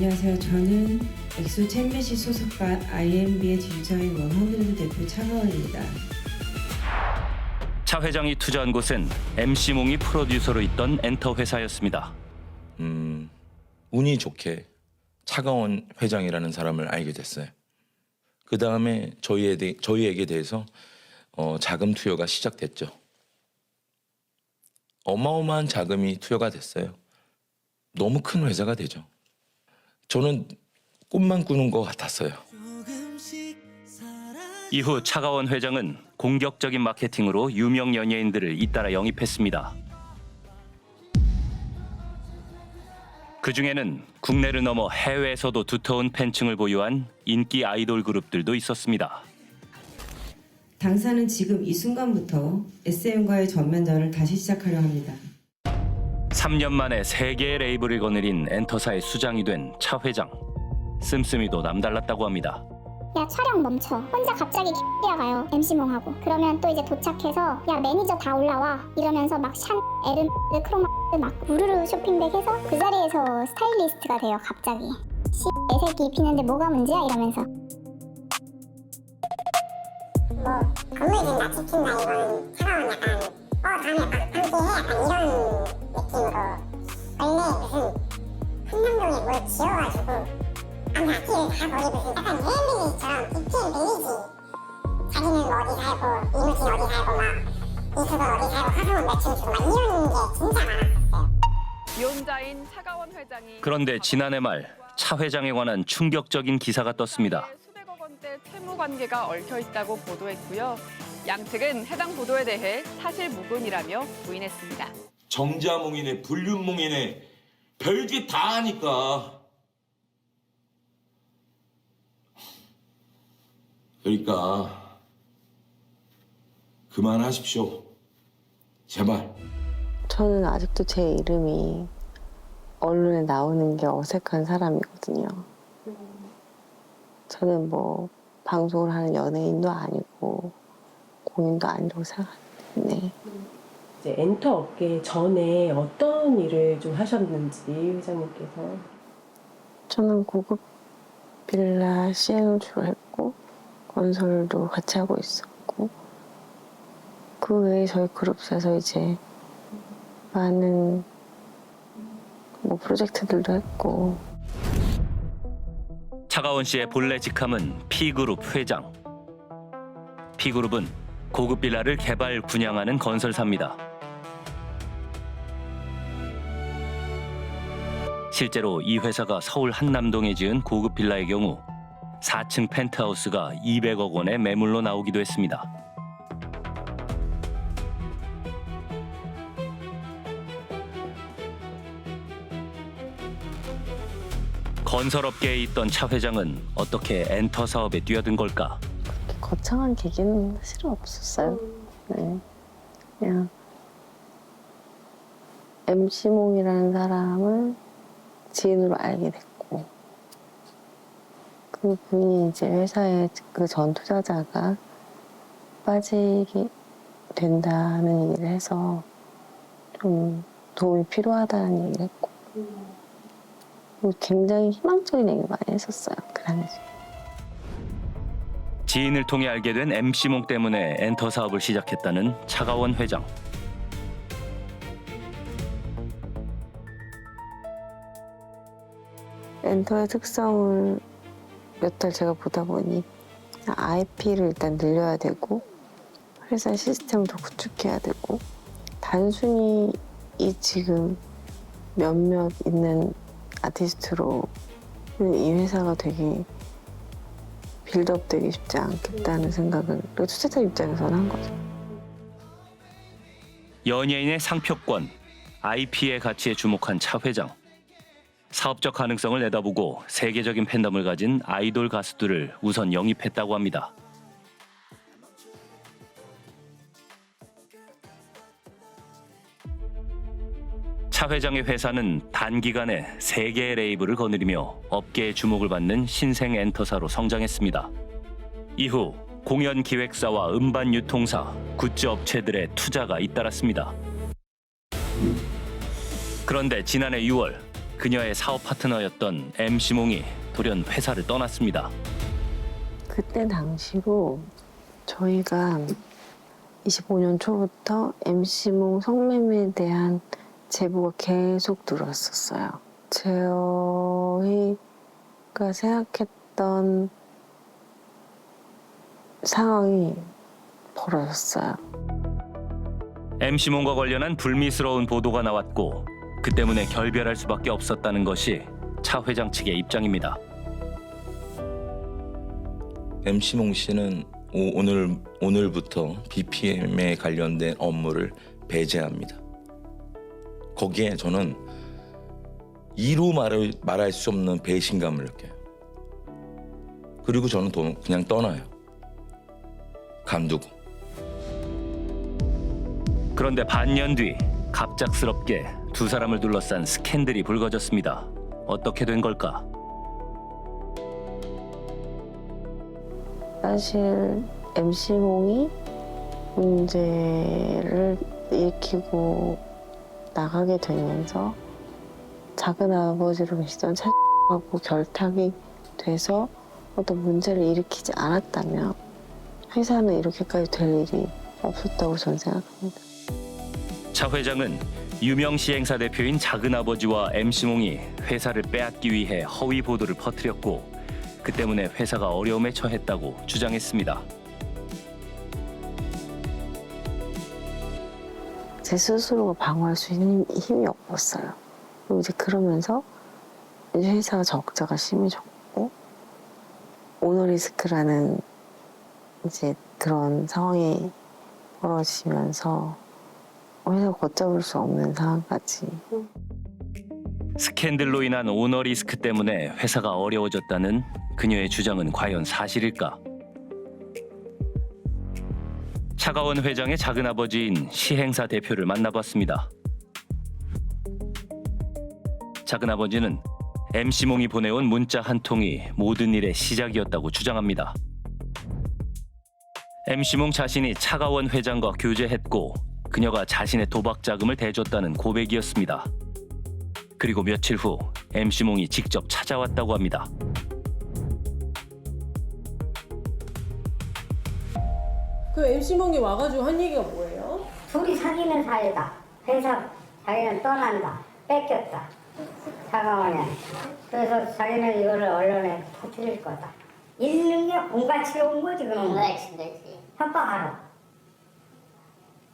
안녕하세요. 저는 엑소 챔피언십 소속과 IMB의 진서인 원헌그룹 대표 차가원입니다. 차 회장이 투자한 곳은 MC몽이 프로듀서로 있던 엔터 회사였습니다. 운이 좋게 차가원 회장이라는 사람을 알게 됐어요. 그 다음에 저희에게 대해서 자금 투여가 시작됐죠. 어마어마한 자금이 투여가 됐어요. 너무 큰 회사가 되죠. 저는 꿈만 꾸는 것 같았어요. 이후 차가원 회장은 공격적인 마케팅으로 유명 연예인들을 잇따라 영입했습니다. 그중에는 국내를 넘어 해외에서도 두터운 팬층을 보유한 인기 아이돌 그룹들도 있었습니다. 당사는 지금 이 순간부터 SM과의 전면전을 다시 시작하려 합니다. 3년 만에 3개의 레이블을 거느린 엔터사의 수장이 된 차 회장. 씀씀이도 남달랐다고 합니다. 야 촬영 멈춰. 혼자 갑자기 뛰어가요. MC몽하고. 그러면 또 이제 도착해서 야 매니저 다 올라와. 이러면서 막 샨, 에르, 크로마 막 우르르 쇼핑백 해서 그 자리에서 스타일리스트가 돼요. 갑자기. 내 새끼 입히는데 뭐가 문제야? 이러면서. 뭐 건물진다 지킨다 이거는 차가운 약간 다음에 막 함께해 약간 이런 느낌으로 원래 무슨 한남동에 뭘 지어가지고 아파트를 다 거기 무슨 약간 여행빌리지처럼 BTM 빌리지 자기는 뭐 어디 살고 이무진 어디 살고 막 이수건 어디 살고 화성은 몇 층 주고 막 이런 게 진짜 많았었어요. 이혼자인 차가원 회장이 그런데 지난해 말 차 회장에 관한 충격적인 기사가 떴습니다. 수백억 원대 채무 관계가 얽혀 있다고 보도했고요. 양측은 해당 보도에 대해 사실 무근이라며 부인했습니다. 정자몽이네 불륜몽이네 별게 다 하니까. 그러니까 그만하십시오. 제발. 저는 아직도 제 이름이 언론에 나오는 게 어색한 사람이거든요. 저는 뭐 방송을 하는 연예인도 아니고 공인도 아니라고 생각하는데 이제 엔터 업계 전에 어떤 일을 좀 하셨는지 회장님께서. 저는 고급 빌라 시행을 주로 했고 건설도 같이 하고 있었고 그 외에 저희 그룹에서 이제 많은 뭐 프로젝트들도 했고. 차가원 씨의 본래 직함은 P그룹 회장. P그룹은 고급 빌라를 개발 분양하는 건설사입니다. 실제로 이 회사가 서울 한남동에 지은 고급 빌라의 경우 4층 펜트하우스가 200억 원의 매물로 나오기도 했습니다. 건설업계에 있던 차 회장은 어떻게 엔터 사업에 뛰어든 걸까? 그렇게 거창한 계기는 사실은 없었어요. 네. 그냥 MC몽이라는 사람을 지인으로 알게 됐고 그 분이 이제 회사의 그 전 투자자가 빠지게 된다는 얘기를 해서 좀 도움이 필요하다는 얘기를 했고 굉장히 희망적인 얘기를 많이 했었어요. 그 당시. 지인을 통해 알게 된 MC몽 때문에 엔터 사업을 시작했다는 차가원 회장. 엔터의 특성을 몇 달 제가 보다 보니 IP를 일단 늘려야 되고 회사 시스템도 구축해야 되고 단순히 이 지금 몇몇 있는 아티스트로 이 회사가 되게 빌드업 되기 쉽지 않겠다는 생각을 투자자 입장에서는 한 거죠. 연예인의 상표권, IP의 가치에 주목한 차 회장. 사업적 가능성을 내다보고 세계적인 팬덤을 가진 아이돌 가수들을 우선 영입했다고 합니다. 차 회장의 회사는 단기간에 3개의 레이블을 거느리며 업계의 주목을 받는 신생 엔터사로 성장했습니다. 이후 공연 기획사와 음반 유통사, 굿즈 업체들의 투자가 잇따랐습니다. 그런데 지난해 6월 그녀의 사업 파트너였던 MC몽이 돌연 회사를 떠났습니다. 그때 당시로 저희가 25년 초부터 MC몽 성매매에 대한 제보가 계속 들어왔었어요. 저희가 생각했던 상황이 벌어졌어요. MC몽과 관련한 불미스러운 보도가 나왔고 그 때문에 결별할 수밖에 없었다는 것이 차 회장 측의 입장입니다. MC몽 씨는 오늘부터 BPM에 관련된 업무를 배제합니다. 거기에 저는 이루 말할 수 없는 배신감을 느껴요. 그리고 저는 그냥 떠나요. 감두고. 그런데 반년 뒤 갑작스럽게 두 사람을 둘러싼 스캔들이 불거졌습니다. 어떻게 된 걸까? 사실 MC몽이 문제를 일으키고 나가게 되면서 작은 아버지로 계시던 차하고 결탁이 돼서 어떤 문제를 일으키지 않았다면 회사는 이렇게까지 될 일이 없었다고 저는 생각합니다. 차 회장은 유명 시행사 대표인 작은아버지와 MC몽이 회사를 빼앗기 위해 허위 보도를 퍼뜨렸고 그 때문에 회사가 어려움에 처했다고 주장했습니다. 제 스스로가 방어할 수 있는 힘이 없었어요. 그리고 이제 그러면서 이제 회사가 적자가 심해졌고 오너리스크라는 이제 그런 상황이 벌어지면서 회사가 걷잡을 수 없는 상황까지. 스캔들로 인한 오너 리스크 때문에 회사가 어려워졌다는 그녀의 주장은 과연 사실일까? 차가원 회장의 작은아버지인 시행사 대표를 만나봤습니다. 작은아버지는 MC몽이 보내온 문자 한 통이 모든 일의 시작이었다고 주장합니다. MC몽 자신이 차가원 회장과 교제했고 그녀가 자신의 도박 자금을 대줬다는 고백이었습니다. 그리고 며칠 후 MC몽이 직접 찾아왔다고 합니다. 그 MC몽이 와가지고 한 얘기가 뭐예요? 둘이 사귀는 사이다. 회사 자기는 떠난다. 뺏겼다. 차가워냐. 그래서 자기는 이거를 언론에 퍼뜨릴 거다. 있는 게 공갈치러 온 거지 그럼. 그렇지. 협박하러.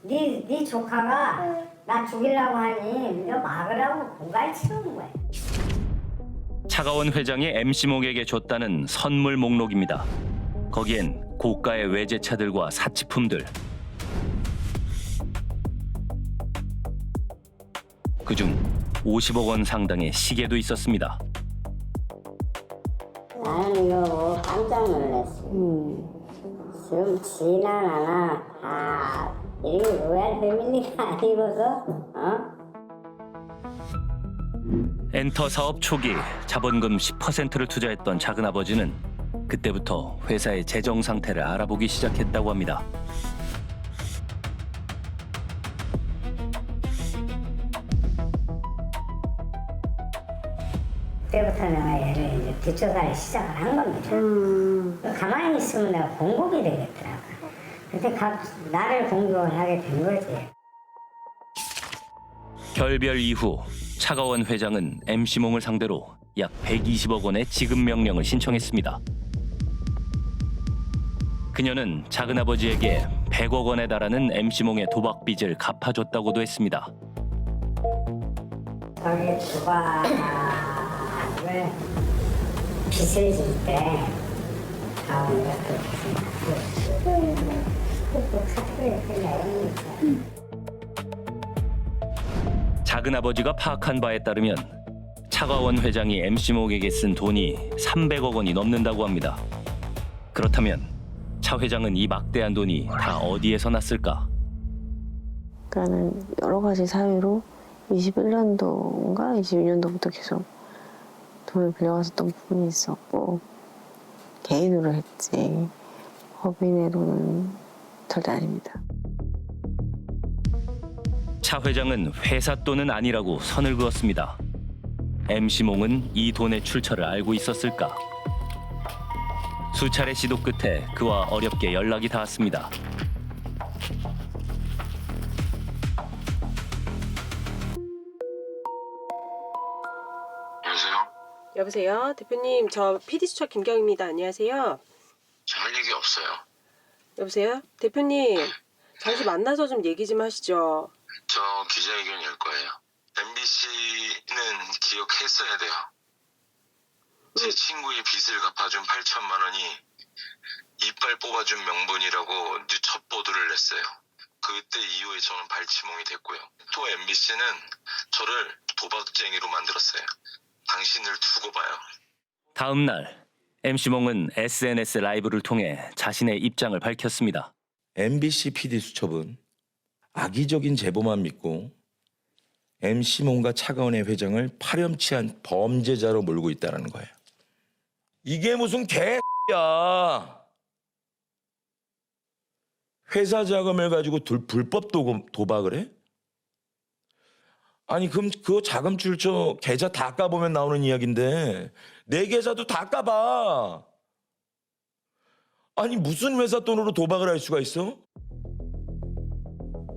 네 조카가 나 죽이려고 하니 너 막으라고 공갈치러 온 거야. 차가원 회장이 MC몽에게 줬다는 선물 목록입니다. 거기엔 고가의 외제차들과 사치품들, 그중 50억 원 상당의 시계도 있었습니다. 나는 이거 깜짝 놀랐어. 지금 지나 나나 다 이게 로얄 패밀리가 아니고서 엔터 사업 초기 자본금 10%를 투자했던 작은아버지는 그때부터 회사의 재정 상태를 알아보기 시작했다고 합니다. 그때부터 내가 얘를 이제 뒷조사를 시작을 한 겁니다. 가만히 있으면 내가 공격이 되겠더라고. 근데 나를 공격을 하게 된 거지. 결별 이후 차가원 회장은 MC몽을 상대로 약 120억 원의 지급 명령을 신청했습니다. 그녀는 작은아버지에게 100억 원에 달하는 MC몽의 도박 빚을 갚아줬다고 했습니다. 저기 도박을 빚을 질 때 가오니가 그렇게 생각하고 작은아버지가 파악한 바에 따르면 차가원 회장이 MC몽에게 쓴 돈이 300억 원이 넘는다고 합니다. 그렇다면 차 회장은 이 막대한 돈이 다 어디에서 났을까? 그러니까는 여러 가지 사유로 21년도인가 22년도부터 계속 돈을 빌려갔었던 부분이 있었고 개인으로 했지 법인의 돈은 절대 아닙니다. 차 회장은 회사 돈은 아니라고 선을 그었습니다. MC몽은 이 돈의 출처를 알고 있었을까? 수차례 시도 끝에 그와 어렵게 연락이 닿았습니다. 여보세요? 여보세요? 대표님, 저 PD수첩 김경입니다. 안녕하세요. 저 할 얘기 없어요. 여보세요? 대표님, 잠시 만나서 좀 얘기 좀 하시죠. 저 기자회견 열 거예요. MBC는 기억했어야 돼요. 제 친구의 빚을 갚아준 8천만 원이 이빨 뽑아준 명분이라고 첫 보도를 냈어요. 그때 이후에 저는 발치몽이 됐고요. 또 MBC는 저를 도박쟁이로 만들었어요. 당신을 두고 봐요. 다음 날 MC몽은 SNS 라이브를 통해 자신의 입장을 밝혔습니다. MBC PD 수첩은 악의적인 제보만 믿고 MC몽과 차가운의 회장을 파렴치한 범죄자로 몰고 있다는 거예요. 이게 무슨 개야? 회사 자금을 가지고 불법 도박을 해? 아니 그럼 그 자금 출처 계좌 다 까보면 나오는 이야기인데 내 계좌도 다 까봐. 아니 무슨 회사 돈으로 도박을 할 수가 있어?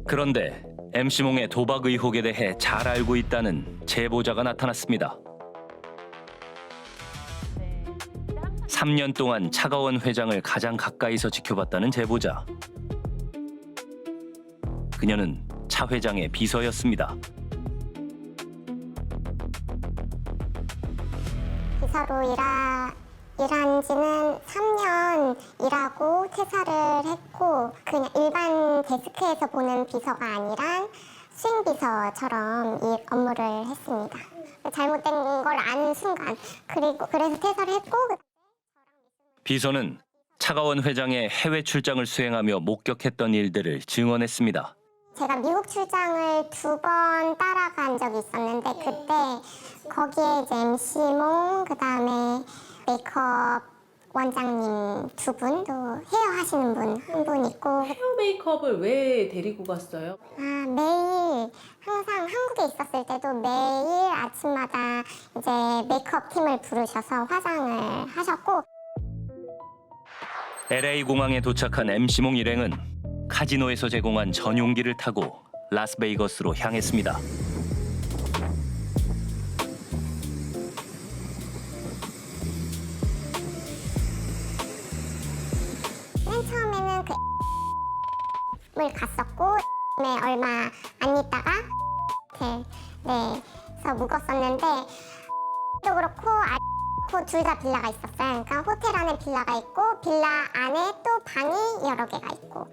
그런데 MC몽의 도박 의혹에 대해 잘 알고 있다는 제보자가 나타났습니다. 3년 동안 차가원 회장을 가장 가까이서 지켜봤다는 제보자. 그녀는 차 회장의 비서였습니다. 비서로 일한 지는 3년 일하고 퇴사를 했고 그냥 일반 데스크에서 보는 비서가 아니라 수행비서처럼 이 업무를 했습니다. 잘못된 걸 아는 순간 그래서 퇴사를 했고 비서는 차가원 회장의 해외 출장을 수행하며 목격했던 일들을 증언했습니다. 제가 미국 출장을 2번 따라간 적이 있었는데 그때 거기에 이제 MC몽 그다음에 메이크업 원장님 2분 또 헤어 하시는 분 한 분 있고 헤어 메이크업을 왜 데리고 갔어요? 매일 항상 한국에 있었을 때도 매일 아침마다 이제 메이크업 팀을 부르셔서 화장을 하셨고 LA 공항에 도착한 MC몽 일행은 카지노에서 제공한 전용기를 타고 라스베이거스로 향했습니다. 맨 처음에는 을 갔었고 얼마 안 있다가 호텔에서 묵었었는데 또 그렇고 둘 다 빌라가 있었어요. 그러니까 호텔 안에 빌라가 있고 빌라 안에 또 방이 여러 개가 있고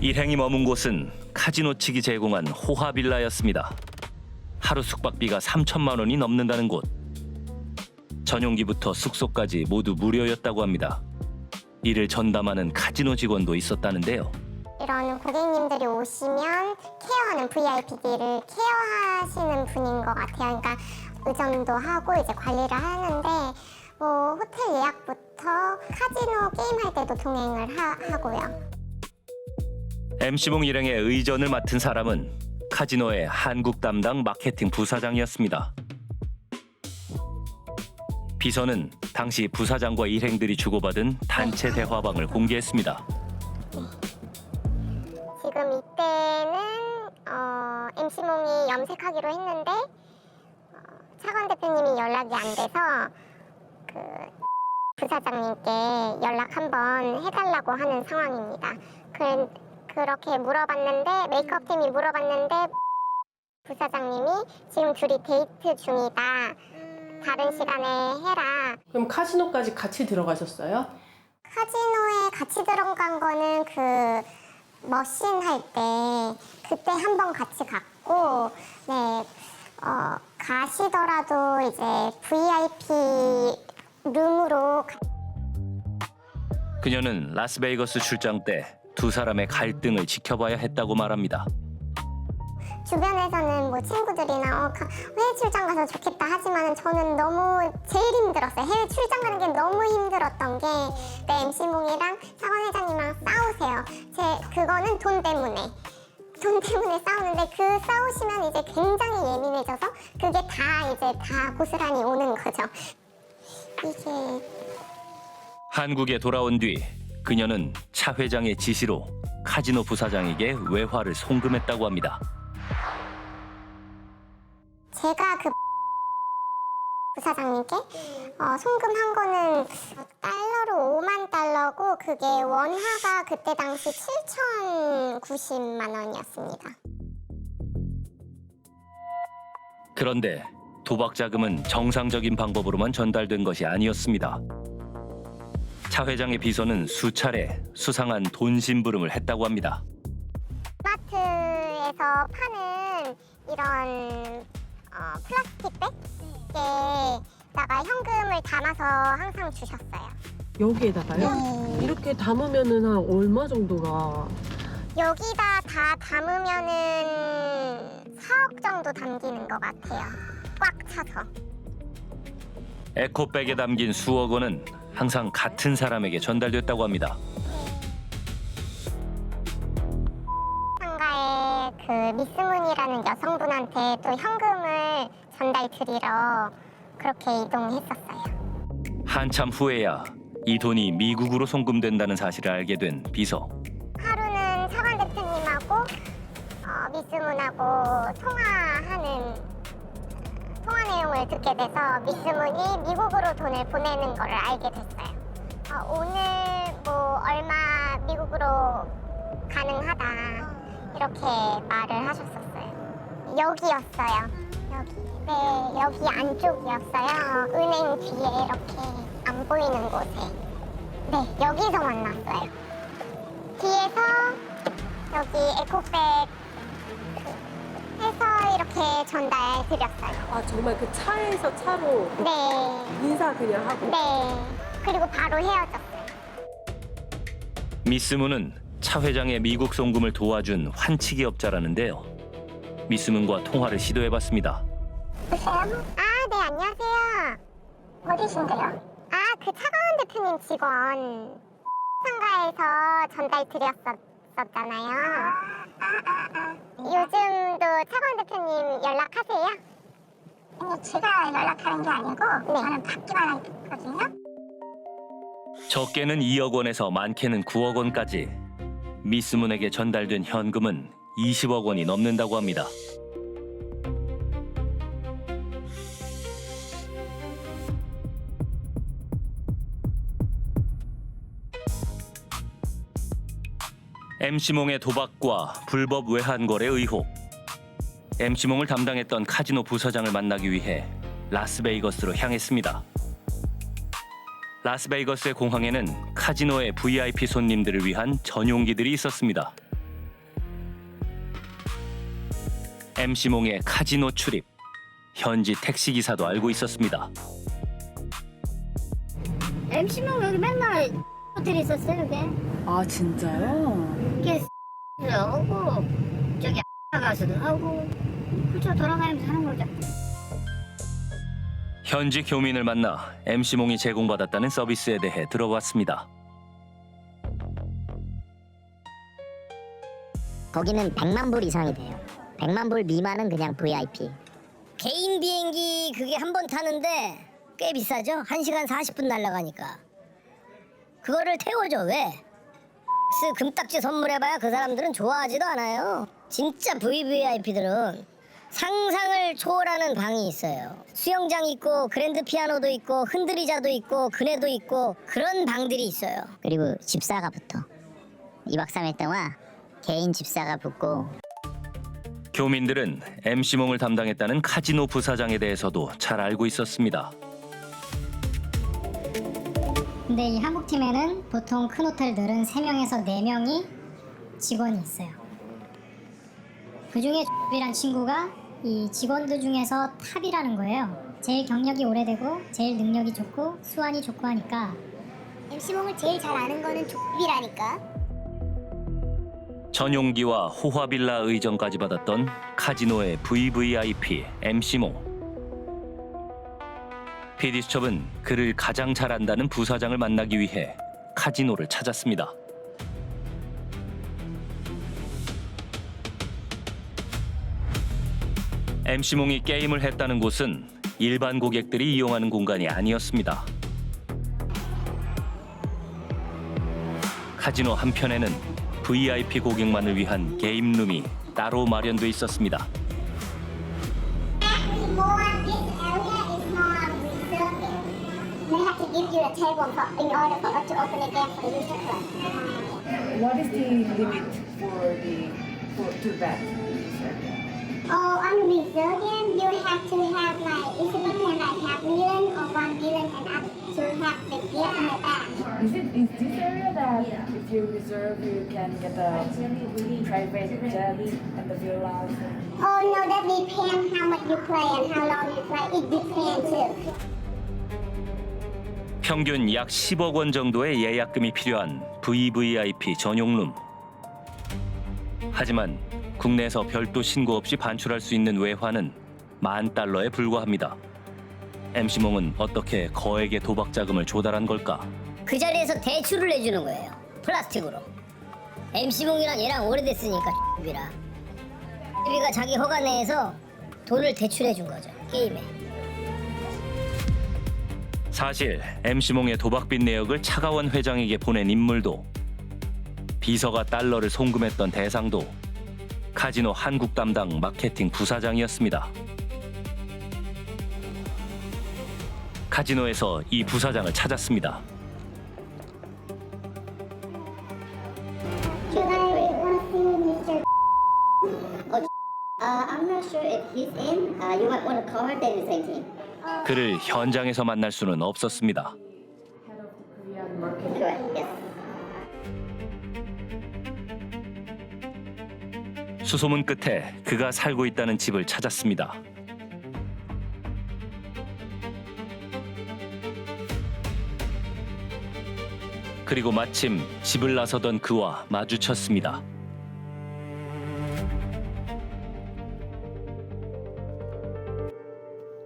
일행이 머문 곳은 카지노 측이 제공한 호화 빌라였습니다. 하루 숙박비가 3천만 원이 넘는다는 곳. 전용기부터 숙소까지 모두 무료였다고 합니다. 이를 전담하는 카지노 직원도 있었다는데요. 이런 고객님들이 오시면 케어하는 VIP들을 케어하시는 분인 것 같아요. 그러니까 의전도 하고 이제 관리를 하는데 뭐 호텔 예약부터 카지노 게임할 때도 동행을 하고요. MC몽 일행의 의전을 맡은 사람은 카지노의 한국 담당 마케팅 부사장이었습니다. 비서는 당시 부사장과 일행들이 주고받은 단체 대화방을 공개했습니다. 지금 이때는 MC몽이 염색하기로 했는데 차관 대표님이 연락이 안 돼서 그 부사장님께 연락 한번 해달라고 하는 상황입니다. 그렇게 물어봤는데 메이크업 팀이 물어봤는데 부사장님이 지금 둘이 데이트 중이다. 다른 시간에 해라. 그럼 카지노까지 같이 들어가셨어요? 카지노에 같이 들어간 거는 그 머신 할 때 그때 한 번 같이 갔고 가시더라도 이제 VIP 룸으로 그녀는 라스베이거스 출장 때 두 사람의 갈등을 지켜봐야 했다고 말합니다. 주변에서는 뭐 친구들이나 해외 출장 가서 좋겠다 하지만 저는 너무 제일 힘들었어요. 해외 출장 가는 게 너무 힘들었던 게 MC몽이랑 차관 회장님이랑 싸우세요. 그거는 돈 때문에 돈 때문에 싸우는데 그 싸우시면 이제 굉장히 예민해져서 그게 다 고스란히 오는 거죠. 이게 한국에 돌아온 뒤 그녀는 차 회장의 지시로 카지노 부사장에게 외화를 송금했다고 합니다. 제가 그 부사장님께 송금한 거는 달러로 5만 달러고 그게 원화가 그때 당시 7,090만 원이었습니다. 그런데 도박 자금은 정상적인 방법으로만 전달된 것이 아니었습니다. 차 회장의 비서는 수차례 수상한 돈 심부름을 했다고 합니다. 마트에서 파는 이런 플라스틱 백에다가 현금을 담아서 항상 주셨어요. 여기에다가요? 네. 이렇게 담으면은 한 얼마 정도가? 여기다 다 담으면은 4억 정도 담기는 것 같아요. 꽉 차서. 에코백에 담긴 수억 원은 항상 같은 사람에게 전달됐다고 합니다. 상가에 그 미스문이라는 여성분한테 또 현금을 전달 드리러 그렇게 이동했었어요. 한참 후에야 이 돈이 미국으로 송금된다는 사실을 알게 된 비서. 하루는 차관 대표님하고 미스문하고 통화 내용을 듣게 돼서 미스문이 미국으로 돈을 보내는 거를 알게 됐어요. 오늘 뭐 얼마 미국으로 가능하다 이렇게 말을 하셨었어요. 여기였어요. 여기. 네, 여기 안쪽이었어요. 은행 뒤에 이렇게 안 보이는 곳에. 네, 여기서 만났어요. 뒤에서 여기 에코백 해서 이렇게 전달 드렸어요. 아 정말 그 차에서 차로 네, 인사 그냥 하고. 네. 그리고 바로 헤어졌어요. 미스문은 차 회장의 미국 송금을 도와준 환치기업자라는데요. 미스문과 통화를 시도해봤습니다. 여보세요? 네, 안녕하세요. 어디신데요? 그 차가운 대표님 직원 상가에서 전달 드렸었잖아요. 요즘도 차가운 대표님 연락하세요? 아니, 제가 연락하는 게 아니고 저는 받기만 했거든요. 적게는 2억 원에서 많게는 9억 원까지 미스문에게 전달된 현금은 20억 원이 넘는다고 합니다. MC몽의 도박과 불법 외환 거래 의혹. MC몽을 담당했던 카지노 부사장을 만나기 위해 라스베이거스로 향했습니다. 라스베이거스의 공항에는 카지노의 VIP 손님들을 위한 전용기들이 있었습니다. MC몽의 카지노 출입. 현지 택시기사도 알고 있었습니다. MC몽 여기 맨날 호텔에 있었어요, 그게. 아 진짜요? 이게 하고 저기 가수도 하고 그저 돌아다니면서 하는 거죠. 현지 교민을 만나 MC몽이 제공받았다는 서비스에 대해 들어봤습니다. 거기는 100만 불 이상이 돼요. 100만 불 미만은 그냥 VIP. 개인 비행기 그게 한 번 타는데 꽤 비싸죠? 1시간 40분 날아가니까. 그거를 태워줘, 왜? 금딱지 선물해봐야 그 사람들은 좋아하지도 않아요. 진짜 VVIP들은 상상을 초월하는 방이 있어요. 수영장 있고 그랜드 피아노도 있고 흔들의자도 있고 그네도 있고 그런 방들이 있어요. 그리고 집사가 붙어. 2박 3일 동안 개인 집사가 붙고. 교민들은 MC몽을 담당했다는 카지노 부사장에 대해서도 잘 알고 있었습니다. 근데 이 한국팀에는 보통 큰 호텔들은 3명에서 4명이 직원이 있어요. 그중에 이란 친구가 이 직원들 중에서 탑이라는 거예요. 제일 경력이 오래되고 제일 능력이 좋고 수완이 좋고 하니까 MC몽을 제일 잘 아는 거는 족비라니까. 전용기와 호화빌라 의전까지 받았던 카지노의 VVIP MC몽. PD수첩은 그를 가장 잘 안다는 부사장을 만나기 위해 카지노를 찾았습니다. MC몽이 게임을 했다는 곳은 일반 고객들이 이용하는 공간이 아니었습니다. 카지노 한편에는 VIP 고객만을 위한 게임룸이 따로 마련돼 있었습니다. They have to give you a table in order for us to open the game for the user club. What is the limit to bet? Oh, on the reserve game, you have to have like, it's between like half million or 1 million and up to have the gear in the back. Is this area that if you reserve you can get a private jet and the villas? Oh no, that depends how much you play and how long you play. It depends too. 평균 약 10억 원 정도의 예약금이 필요한 VVIP 전용룸. 하지만 국내에서 별도 신고 없이 반출할 수 있는 외화는 $10,000에 불과합니다. MC몽은 어떻게 거액의 도박 자금을 조달한 걸까? 그 자리에서 대출을 해주는 거예요. 플라스틱으로. MC몽이랑 얘랑 오래됐으니까 X비라. X비가 자기 허가 내에서 돈을 대출해 준 거죠. 게임에. 사실 MC몽의 도박빚 내역을 차가원 회장에게 보낸 인물도, 비서가 달러를 송금했던 대상도 카지노 한국 담당 마케팅 부사장이었습니다. 카지노에서 이 부사장을 찾았습니다. Should I want to see Mr. I'm not sure if he's in. You might want to call her. They're the same team. 그를 현장에서 만날 수는 없었습니다. Correct. Yes. 수소문 끝에 그가 살고 있다는 집을 찾았습니다. 그리고 마침 집을 나서던 그와 마주쳤습니다.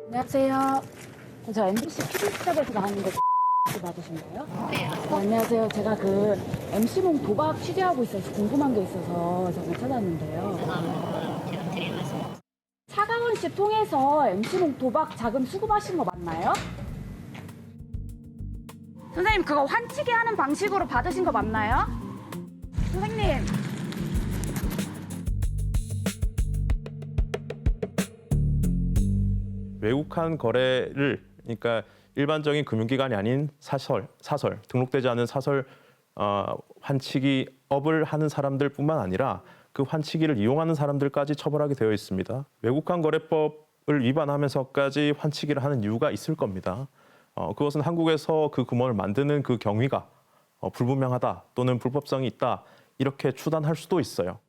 안녕하세요. 저 MBC PD수첩에서 나왔는 거 맞으신가요? 네. 안녕하세요. 제가 그 MC몽 도박 취재하고 있어서 궁금한 게 있어서 저를 찾았는데요. 차가원 씨 통해서 MC몽 도박 자금 수급하신 거 맞나요? 선생님 그거 환치기 하는 방식으로 받으신 거 맞나요? 선생님. 외국한 거래를, 그러니까 일반적인 금융기관이 아닌 사설 등록되지 않은 사설 환치기업을 하는 사람들뿐만 아니라 그 환치기를 이용하는 사람들까지 처벌하게 되어 있습니다. 외국한 거래법을 위반하면서까지 환치기를 하는 이유가 있을 겁니다. 그것은 한국에서 그 금원을 만드는 그 경위가 불분명하다 또는 불법성이 있다 이렇게 추단할 수도 있어요.